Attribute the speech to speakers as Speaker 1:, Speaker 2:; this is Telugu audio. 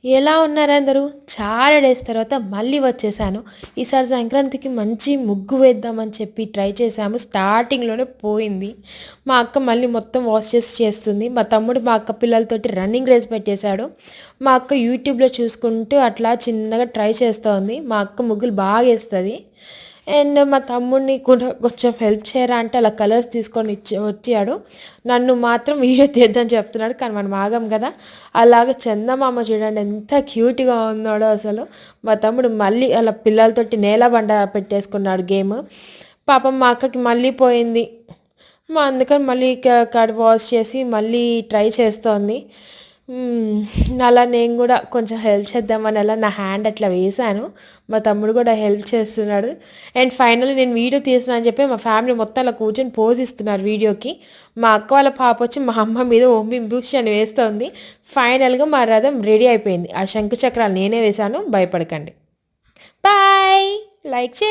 Speaker 1: ఎలా ఉన్నారందరూ? చాలా డేస్ తర్వాత మళ్ళీ వచ్చేసాను. ఈసారి సంక్రాంతికి మంచి ముగ్గు వేద్దామని చెప్పి ట్రై చేశాము. స్టార్టింగ్‌లోనే పోయింది. మా అక్క మళ్ళీ మొత్తం వాష్ చేసి చేస్తుంది. మా తమ్ముడు మా అక్క పిల్లలతోటి రన్నింగ్ రేస్ పెట్టేశాడు. మా అక్క యూట్యూబ్‌లో చూసుకుంటూ అట్లా చిన్నగా ట్రై చేస్తోంది. మా అక్క ముగ్గులు బాగేస్తది. అండ్ మా తమ్ముడిని కూడా కొంచెం హెల్ప్ చేయరా అంటే అలా కలర్స్ తీసుకొని వచ్చాడు. నన్ను మాత్రం వీడియో తీద్దని చెప్తున్నాడు. కానీ మనం ఆగం కదా! అలాగా చందమామ చూడండి ఎంత క్యూట్‌గా ఉన్నాడో అసలు. మా తమ్ముడు మళ్ళీ అలా పిల్లలతోటి నేలబండ పెట్టేసుకున్నాడు గేమ్. పాపం మా అక్కకి మళ్ళీ పోయింది. అందుకని మళ్ళీ వాష్ చేసి మళ్ళీ ట్రై చేస్తోంది. అలా నేను గూడా కొంచెం హెల్ప్ చేద్దామని అలా నా హ్యాండ్ అట్లా వేశాను. మా తమ్ముడు గూడా హెల్ప్ చేస్తున్నాడు. అండ్ ఫైనల్లీ నేను వీడియో తీస్తున్నా అని చెప్పి మా ఫ్యామిలీ మొత్తం అలా కూర్చొని పోజ్ ఇస్తున్నారు వీడియోకి. మా అక్క వాళ్ళ పాపొచ్చి మా అమ్మ మీద ఓంబి బుష్ అని వేస్తోంది. ఫైనల్‌గా మా రథం రెడీ అయిపోయింది. ఆ శంకు చక్రాలు నేనే వేశాను. భయపడకండి. బాయ్. లైక్ చేయండి.